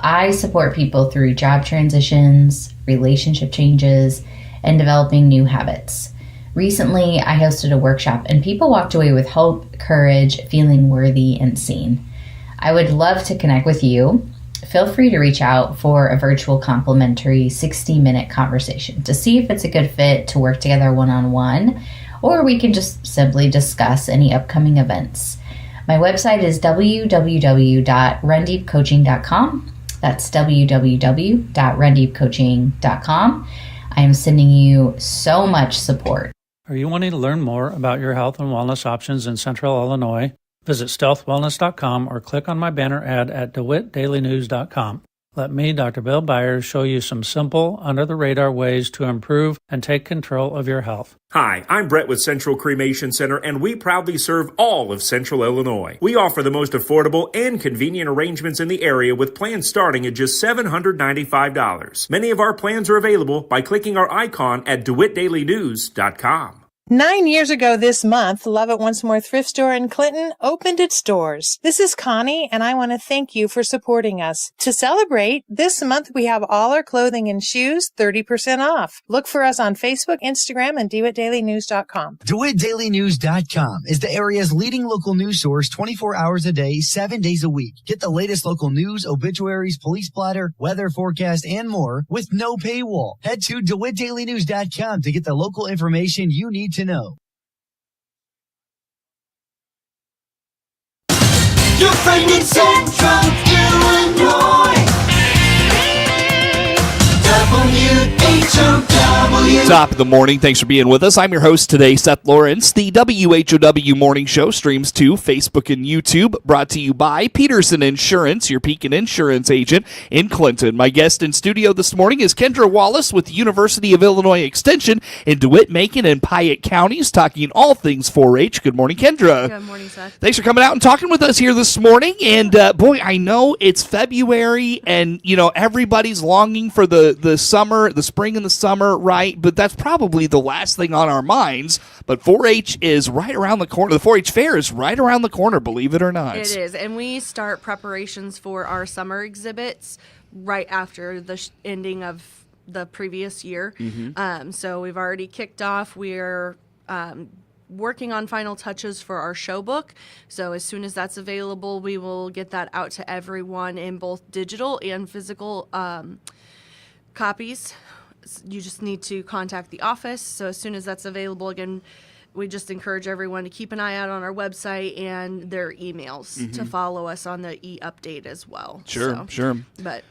I support people through job transitions, relationship changes, and developing new habits. Recently, I hosted a workshop and people walked away with hope, courage, feeling worthy and seen. I would love to connect with you. Feel free to reach out for a virtual complimentary 60-minute conversation to see if it's a good fit to work together one-on-one, or we can just simply discuss any upcoming events. My website is www.rundeepcoaching.com. That's www.rundeepcoaching.com. I am sending you so much support. Are you wanting to learn more about your health and wellness options in Central Illinois? Visit stealthwellness.com or click on my banner ad at DeWittDailyNews.com. Let me, Dr. Bill Byers, show you some simple, under-the-radar ways to improve and take control of your health. Hi, I'm Brett with Central Cremation Center, and we proudly serve all of Central Illinois. We offer the most affordable and convenient arrangements in the area with plans starting at just $795. Many of our plans are available by clicking our icon at DeWittDailyNews.com. 9 years ago this month, Love It Once More thrift store in Clinton opened its doors. This is Connie, and I want to thank you for supporting us. To celebrate, this month we have all our clothing and shoes 30% off. Look for us on Facebook, Instagram, and DeWittDailyNews.com. DeWittDailyNews.com is the area's leading local news source 24 hours a day, 7 days a week. Get the latest local news, obituaries, police splatter, weather forecast, and more with no paywall. Head to DeWittDailyNews.com to get the local information you need to know. Your friend in Central Illinois. WHOW. Top of the morning. Thanks for being with us. I'm your host today, Seth Lawrence. The WHOW Morning Show streams to Facebook and YouTube, brought to you by Peterson Insurance, your Pekin Insurance agent in Clinton. My guest in studio this morning is Kendra Wallace with the University of Illinois Extension in DeWitt, Macon, and Piatt counties, talking all things 4-H. Good morning, Kendra. Good morning, Seth. Thanks for coming out and talking with us here this morning. And boy, I know it's February, and everybody's longing for the summer, the spring and the summer, right? But that's probably the last thing on our minds. But 4-H is right around the corner. The 4-H fair is right around the corner, believe it or not. It is, and we start preparations for our summer exhibits right after the ending of the previous year. Mm-hmm. So we've already kicked off. We're working on final touches for our show book. So as soon as that's available, we will get that out to everyone in both digital and physical copies. You just need to contact the office. So as soon as that's available, again, we just encourage everyone to keep an eye out on our website and their emails to follow us on the e-update as well. Sure. But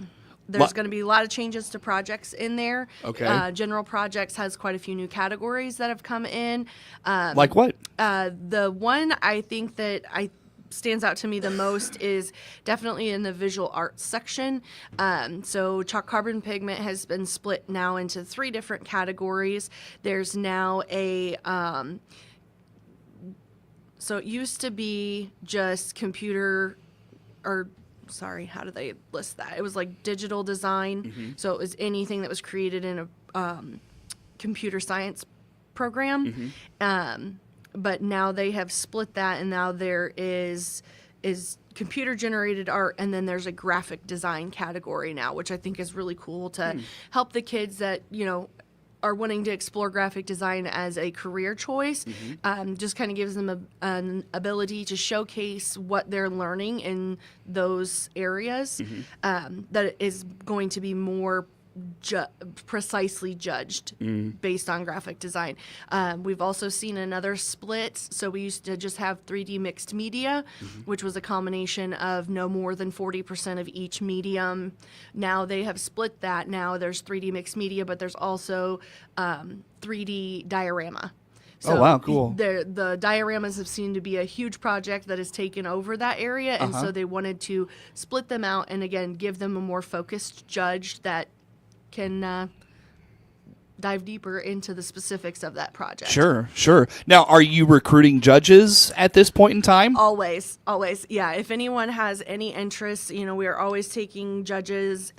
there's going to be a lot of changes to projects in there. Okay. General projects has quite a few new categories that have come in. Like what? The one I think that stands out to me the most is definitely in the visual arts section. So chalk carbon pigment has been split now into 3 different categories. There's now so it used to be just how do they list that? It was like digital design. Mm-hmm. So it was anything that was created in a computer science program. Mm-hmm. But now they have split that, and now there is computer-generated art, and then there's a graphic design category now, which I think is really cool to help the kids that, are wanting to explore graphic design as a career choice. Mm-hmm. Just kind of gives them an ability to showcase what they're learning in those areas that is going to be more precisely judged based on graphic design. We've also seen another split. So we used to just have 3D mixed media, which was a combination of no more than 40% of each medium. Now they have split that. Now there's 3D mixed media, but there's also 3D diorama. So wow, cool. The dioramas have seemed to be a huge project that has taken over that area, and so they wanted to split them out and, again, give them a more focused judge that can dive deeper into the specifics of that project. Sure. Now, are you recruiting judges at this point in time? Always. Yeah, if anyone has any interest, we are always taking judges.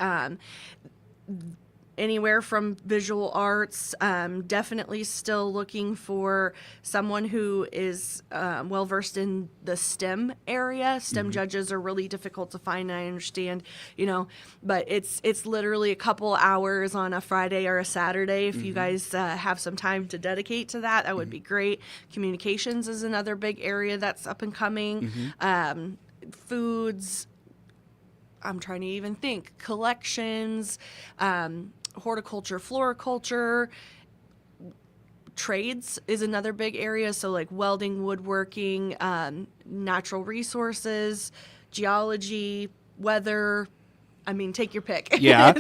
anywhere from visual arts. Definitely still looking for someone who is well versed in the STEM area. STEM judges are really difficult to find, I understand, but it's literally a couple hours on a Friday or a Saturday. If you guys have some time to dedicate to that, that would be great. Communications is another big area that's up and coming. Foods, I'm trying to even think, collections, horticulture, floriculture, trades is another big area. So like welding, woodworking, natural resources, geology, weather. I mean, take your pick. Yeah.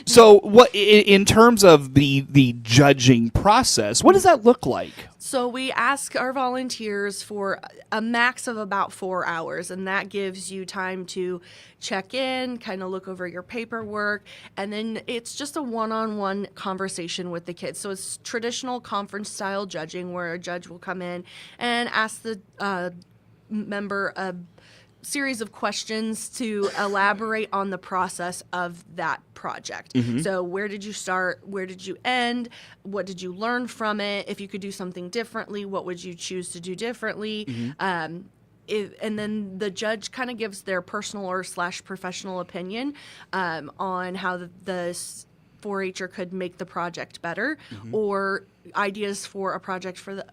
So what in terms of the judging process, what does that look like? So we ask our volunteers for a max of about 4 hours, and that gives you time to check in, kind of look over your paperwork, and then it's just a one-on-one conversation with the kids. So it's traditional conference-style judging where a judge will come in and ask the member a series of questions to elaborate on the process of that project. So where did you start? Where did you end? What did you learn from it? If you could do something differently, what would you choose to do differently? And then the judge kind of gives their personal or / professional opinion on how the 4-H'er could make the project better or ideas for a project for the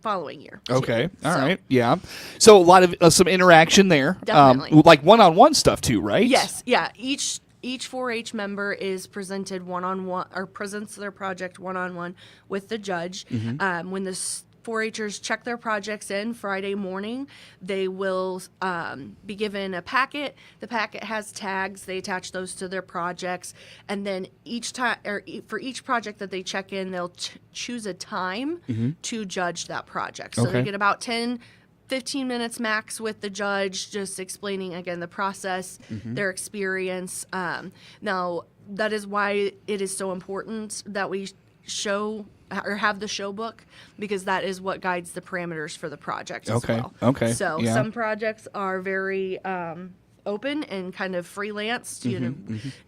following year. Okay. All right. Yeah. So a lot of some interaction there. Definitely. Like one-on-one stuff too, right? Yes. Yeah. Each 4-H member is presented one-on-one or presents their project one-on-one with the judge. When the 4-Hers check their projects in Friday morning, they will be given a packet. The packet has tags. They attach those to their projects, and then each time, or for each project that they check in, they'll choose a time to judge that project. So they get about 10-15 minutes max with the judge, just explaining again the process, their experience. Now that is why it is so important that we show or have the show book, because that is what guides the parameters for the project as well. Okay. So some projects are very open and kind of freelance to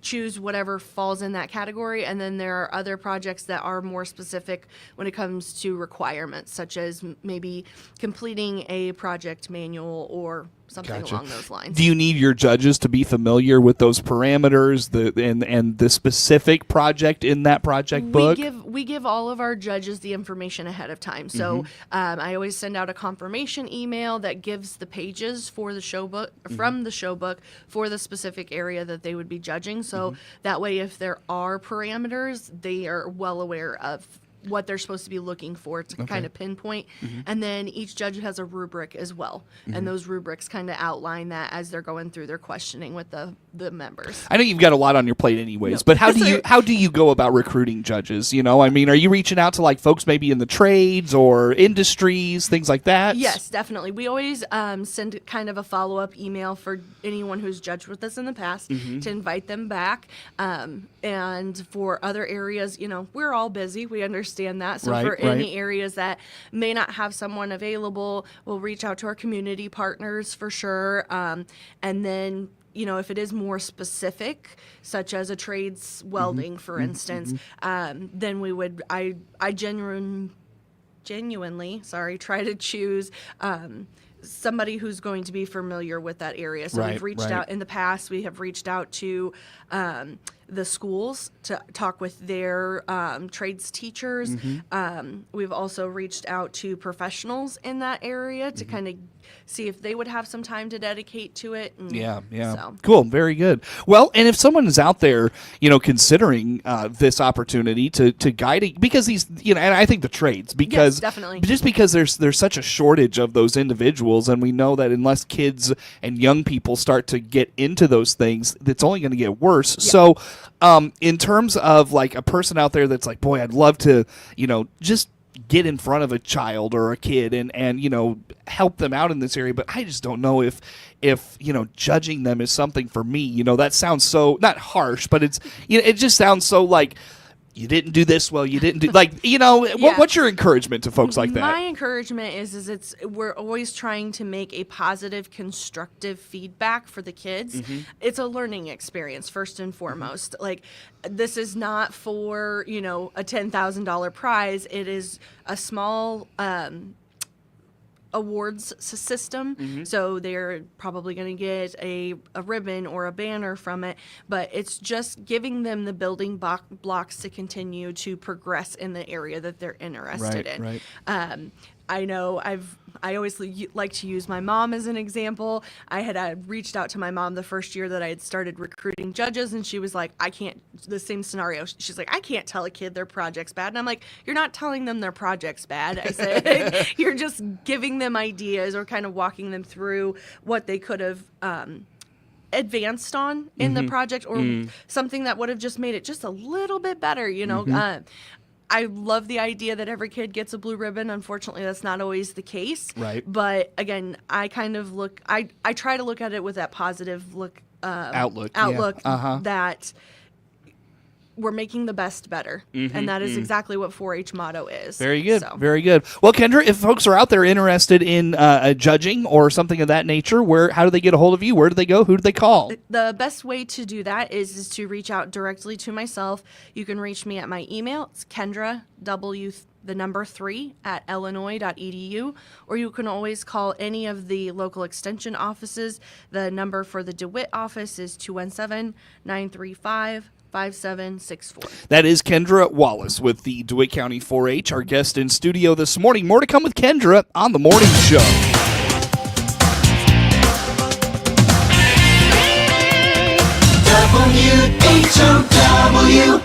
choose whatever falls in that category, and then there are other projects that are more specific when it comes to requirements, such as maybe completing a project manual or something along those lines. Do you need your judges to be familiar with those parameters, and the specific project in that project book? We give all of our judges the information ahead of time. So I always send out a confirmation email that gives the pages for the show book from the show book for the specific area that they would be judging. So that way, if there are parameters, they are well aware of what they're supposed to be looking for to kind of pinpoint. And then each judge has a rubric as well. And those rubrics kind of outline that as they're going through their questioning with the members. I know you've got a lot on your plate anyways, but how do you go about recruiting judges? I mean, are you reaching out to like folks maybe in the trades or industries, things like that? Yes, definitely. We always send kind of a follow-up email for anyone who's judged with us in the past to invite them back. And for other areas, we're all busy. We understand that. So for any areas that may not have someone available, we'll reach out to our community partners for sure. And then, if it is more specific, such as a trades welding, for instance, then we would, I genuinely, try to choose somebody who's going to be familiar with that area. So we've reached out in the past. We have reached out to the schools to talk with their trades teachers. We've also reached out to professionals in that area to kind of see if they would have some time to dedicate to it. And so. Cool. Very good. Well, and if someone is out there, considering this opportunity to guide it, because these, and I think the trades, because definitely. Just because there's such a shortage of those individuals, and we know that unless kids and young people start to get into those things, it's only going to get worse. So in terms of like a person out there that's like, boy, I'd love to, just get in front of a child or a kid and help them out in this area, but I just don't know if judging them is something for me. That sounds so not harsh, but it's it just sounds so like you didn't do this well, you didn't do what's your encouragement to folks like that? My encouragement is we're always trying to make a positive, constructive feedback for the kids. It's a learning experience first and foremost. Like, this is not for, a $10,000 prize. It is a small awards system, so they're probably going to get a ribbon or a banner from it, but it's just giving them the building blocks to continue to progress in the area that they're interested in. Right. I know I always like to use my mom as an example. I had reached out to my mom the first year that I had started recruiting judges, and she was like, the same scenario. She's like, I can't tell a kid their project's bad. And I'm like, you're not telling them their project's bad. I said, you're just giving them ideas or kind of walking them through what they could have advanced on in the project, or something that would have just made it just a little bit better, I love the idea that every kid gets a blue ribbon. Unfortunately, that's not always the case. Right. But again, I kind of I try to look at it with that positive outlook Yeah. that we're making the best better. And that is exactly what 4-H motto is. Very good. Very good. Well, Kendra, if folks are out there interested in judging or something of that nature, how do they get a hold of you? Where do they go? Who do they call? The best way to do that is to reach out directly to myself. You can reach me at my email. It's Kendra, the number 3 at illinois.edu, or you can always call any of the local extension offices. The number for the DeWitt office is 217-935-5764. That is Kendra Wallace with the DeWitt County 4-H, our guest in studio this morning. More to come with Kendra on The Morning Show. WHOW.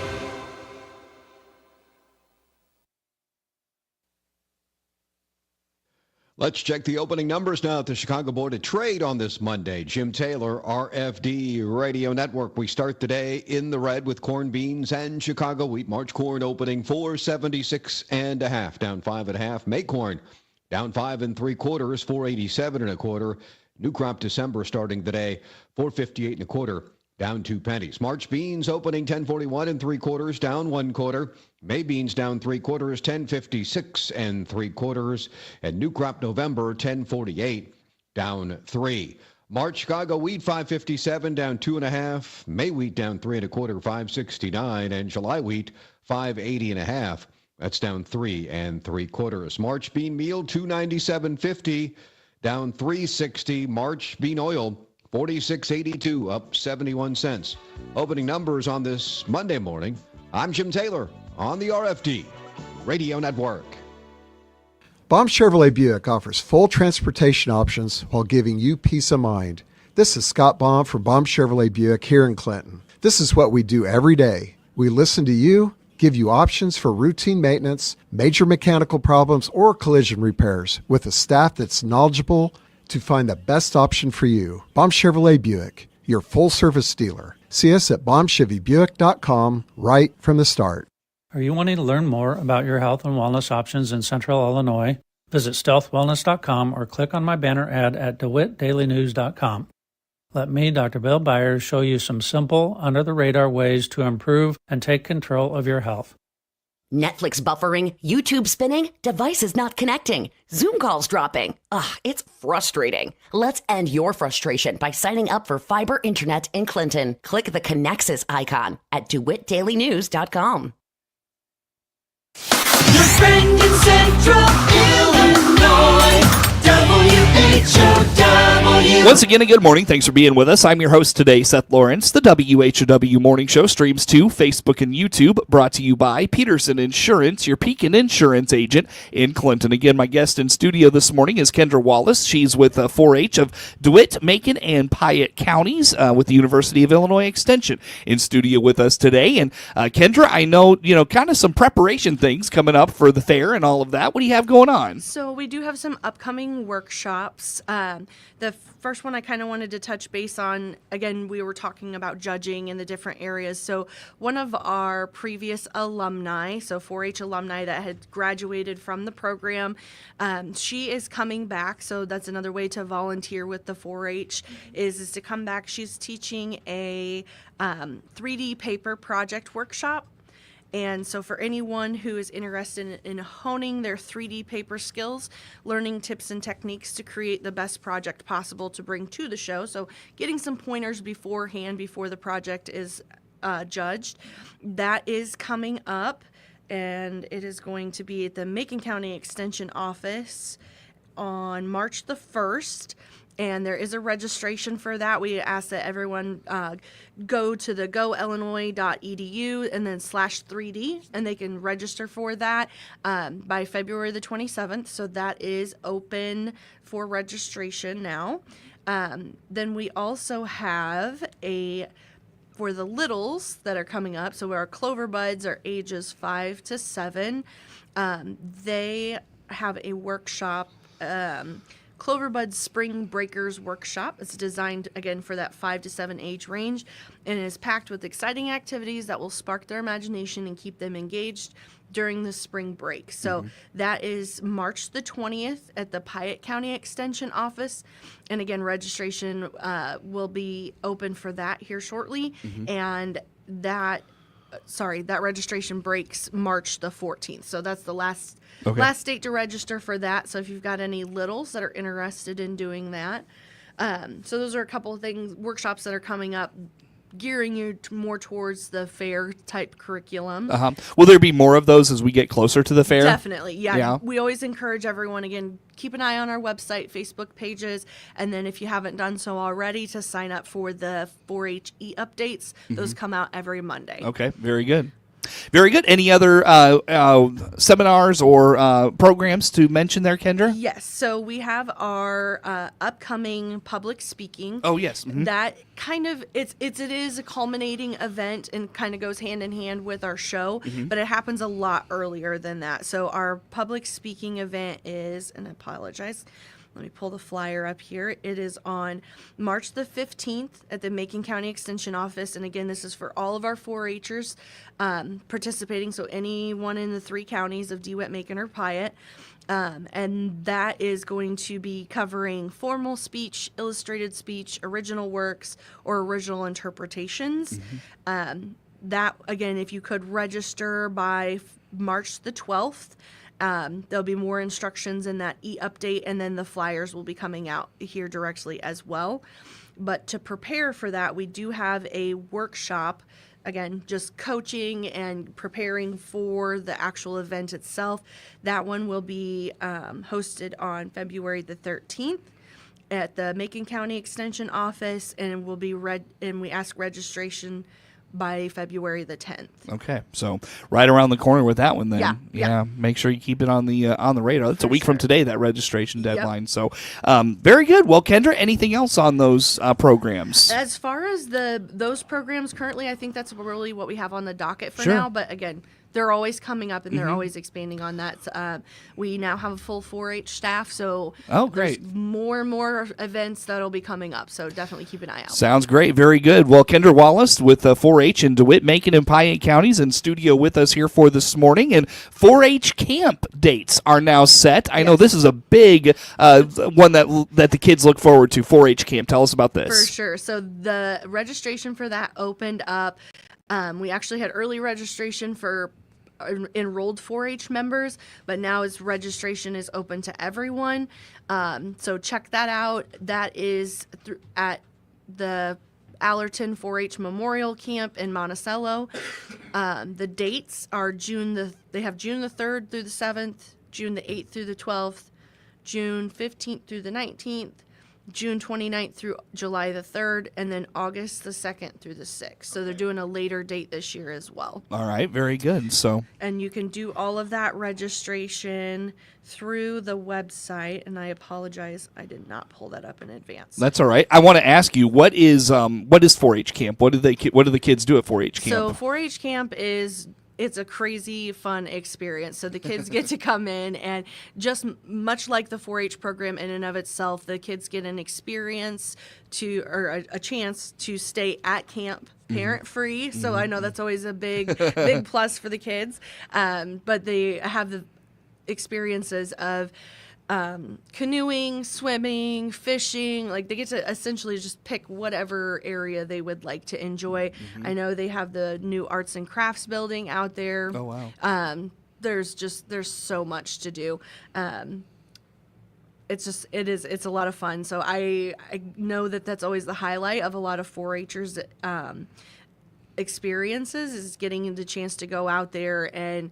Let's check the opening numbers now at the Chicago Board of Trade on this Monday. Jim Taylor, RFD Radio Network. We start the day in the red with corn, beans, and Chicago wheat. March corn opening 476.5, down 5.5. May corn down 5 3/4, 487.25. New crop December starting the day 458.25, down 2 pennies. March beans opening 1041 3/4, down 1/4. May beans down 3/4, 1056 3/4, and new crop November 1048, down 3. March Chicago wheat 557, down 2.5. May wheat down 3 1/4, 569, and July wheat 580.5. That's down 3 3/4. March bean meal 297.50, down 360. March bean oil 46.82, up 71 cents. Opening numbers on this Monday morning. I'm Jim Taylor on the RFD Radio Network. Baum Chevrolet Buick offers full transportation options while giving you peace of mind. This is Scott Baum from Baum Chevrolet Buick here in Clinton. This is what we do every day. We listen to you, give you options for routine maintenance, major mechanical problems, or collision repairs with a staff that's knowledgeable to find the best option for you. Baum Chevrolet Buick, your full-service dealer. See us at baumchevybuick.com right from the start. Are you wanting to learn more about your health and wellness options in Central Illinois? Visit stealthwellness.com or click on my banner ad at DeWittDailyNews.com. Let me, Dr. Bill Byers, show you some simple, under-the-radar ways to improve and take control of your health. Netflix buffering, YouTube spinning, devices not connecting, Zoom calls dropping. It's frustrating. Let's end your frustration by signing up for fiber internet in Clinton. Click the Connexus icon at DeWittDailyNews.com. Your friend in Central Illinois, WHOW. Once again, a good morning. Thanks for being with us. I'm your host today, Seth Lawrence. The WHOW Morning Show streams to Facebook and YouTube, brought to you by Peterson Insurance, your Pekin Insurance agent in Clinton. Again, my guest in studio this morning is Kendra Wallace. She's with 4-H of DeWitt, Macon, and Piatt counties with the University of Illinois Extension in studio with us today. And Kendra, I know, kind of some preparation things coming up for the fair and all of that. What do you have going on? So we do have some upcoming workshops. The first one I kind of wanted to touch base on, again, we were talking about judging in the different areas. So one of our previous alumni, so 4-H alumni that had graduated from the program, she is coming back. So that's another way to volunteer with the 4-H is to come back. She's teaching a 3D paper project workshop. And so for anyone who is interested in honing their 3D paper skills, learning tips and techniques to create the best project possible to bring to the show, so getting some pointers beforehand before the project is judged, that is coming up. And it is going to be at the Macon County Extension Office on March the 1st. And there is a registration for that. We ask that everyone go to the goillinois.edu and then /3D, and they can register for that by February the 27th. So that is open for registration now. Then we also have for the littles that are coming up, so our Clover Buds are ages 5 to 7. They have a workshop, Clover Buds Spring Breakers Workshop. It's designed, again, for that 5 to 7 age range, and is packed with exciting activities that will spark their imagination and keep them engaged during the spring break. So that is March the 20th at the Piatt County Extension Office. And again, registration will be open for that here shortly. And that registration breaks March the 14th. So that's the last date to register for that. So if you've got any littles that are interested in doing that. So those are a couple of workshops that are coming up, gearing you more towards the fair type curriculum. Will there be more of those as we get closer to the fair? Definitely. Yeah. We always encourage everyone, again, keep an eye on our website, Facebook pages, and then if you haven't done so already, to sign up for the 4-H e-updates. Those come out every Monday. Okay, very good. Very good. Any other seminars or programs to mention there, Kendra? Yes. So we have our upcoming public speaking. Oh, yes. That kind of it is a culminating event and kind of goes hand in hand with our show, but it happens a lot earlier than that. So our public speaking event is, and I apologize, let me pull the flyer up here. It is on March the 15th at the Macon County Extension Office. And again, this is for all of our 4-Hers participating. So anyone in the 3 counties of DeWitt, Macon, or Piatt. And that is going to be covering formal speech, illustrated speech, original works, or original interpretations. That, again, if you could register by March the 12th, there'll be more instructions in that e-update, and then the flyers will be coming out here directly as well. But to prepare for that, we do have a workshop, again, just coaching and preparing for the actual event itself. That one will be hosted on February the 13th at the Macon County Extension Office, and will be and we ask registration by February the 10th. Okay, so right around the corner with that one then. Yeah. Make sure you keep it on the radar. It's a week from today, that registration deadline. So very good. Well, Kendra, anything else on those programs? As far as those programs currently, I think that's really what we have on the docket for Sure. now. But again, they're always coming up, and they're always expanding on that. We now have a full 4-H staff, so great. There's more and more events that'll be coming up. So definitely keep an eye out. Sounds great. Very good. Well, Kendra Wallace with 4-H in DeWitt, Macon, and Piatt counties in studio with us here for this morning. And 4-H camp dates are now set. I know this is a big one that the kids look forward to, 4-H camp. Tell us about this. For sure. So the registration for that opened up. We actually had early registration for enrolled 4-H members, but now registration is open to everyone. So check that out. That is at the Allerton 4-H Memorial Camp in Monticello. The dates are June the 3rd through the 7th, June the 8th through the 12th, June 15th through the 19th, June 29th through July the 3rd, and then August the 2nd through the 6th. So they're doing a later date this year as well. All right, very good. And you can do all of that registration through the website. And I apologize, I did not pull that up in advance. That's all right. I want to ask you, what is 4-H camp? What do the kids do at 4-H camp? So 4-H camp it's a crazy fun experience. So the kids get to come in, and just much like the 4-H program in and of itself, the kids get an experience or a chance to stay at camp parent free. So I know that's always a big plus for the kids. But they have the experiences of canoeing, swimming, fishing. Like they get to essentially just pick whatever area they would like to enjoy. I know they have the new arts and crafts building out there. Oh, wow. There's so much to do. It's a lot of fun. So I know that's always the highlight of a lot of 4-Hers experiences, is getting the chance to go out there and,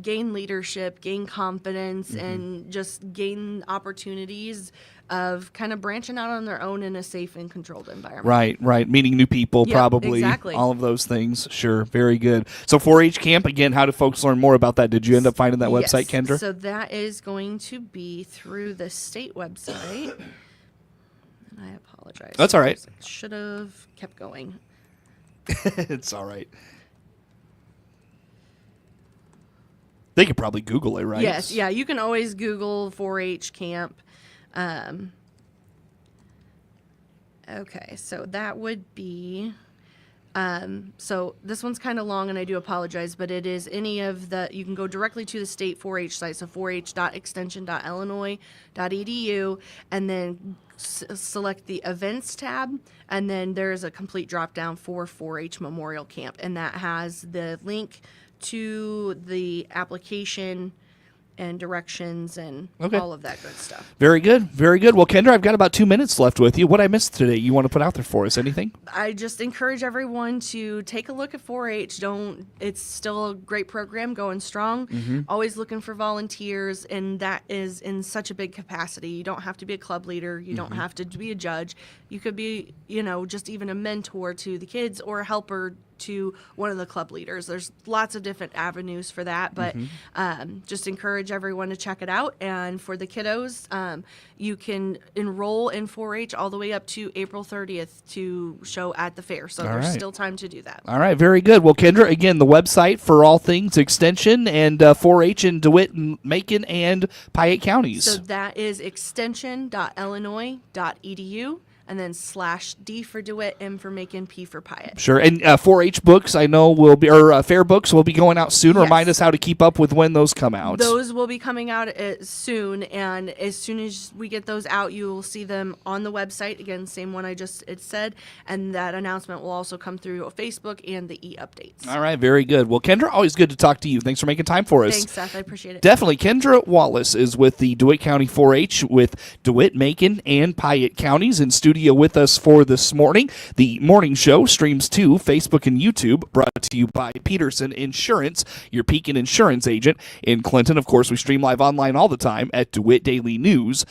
gain leadership, gain confidence, and just gain opportunities of kind of branching out on their own in a safe and controlled environment. Right. Meeting new people, Yep, probably. exactly. All of those things. Sure. Very good. So 4-H camp, again, how do folks learn more about that? Did you end up finding that website, Yes. Kendra? So that is going to be through the state website. And I apologize. That's all right. Should have kept going. It's all right. They could probably Google it, right? Yes, yeah, you can always Google 4-H camp. Okay, so that would be. So this one's kind of long, and I do apologize, but it is any of the. You can go directly to the state 4-H site, so 4h.extension.illinois.edu, and then select the events tab, and then there's a complete drop down for 4-H Memorial Camp, and that has the link to the application and directions and all of that good stuff. Very good. Very good. Well, Kendra, I've got about 2 minutes left with you. What I missed today you want to put out there for us? Anything? I just encourage everyone to take a look at 4-H. It's still a great program, going strong. Always looking for volunteers, and that is in such a big capacity. You don't have to be a club leader. You don't have to be a judge. You could be, just even a mentor to the kids or a helper to one of the club leaders. There's lots of different avenues for that, but just encourage everyone to check it out. And for the kiddos, you can enroll in 4-H all the way up to April 30th to show at the fair. So there's still time to do that. All right, very good. Well, Kendra, again, the website for all things extension and 4-H in DeWitt, and Macon, and Piatt counties. So that is extension.illinois.edu. And then /D for DeWitt, M for Macon, P for Piatt. Sure. And 4-H books, I know, will be, or fair books will be going out soon. Yes. Remind us how to keep up with when those come out. Those will be coming out soon, and as soon as we get those out, you will see them on the website. Again, same one it said, and that announcement will also come through Facebook and the e-updates. All right, very good. Well, Kendra, always good to talk to you. Thanks for making time for us. Thanks, Seth. I appreciate it. Definitely. Kendra Wallace is with the DeWitt County 4-H with DeWitt, Macon, and Piatt counties in studio with us for this morning. The morning show streams to Facebook and YouTube, brought to you by Peterson Insurance, your Pekin insurance agent in Clinton. Of course, we stream live online all the time at DeWittDailyNews.com.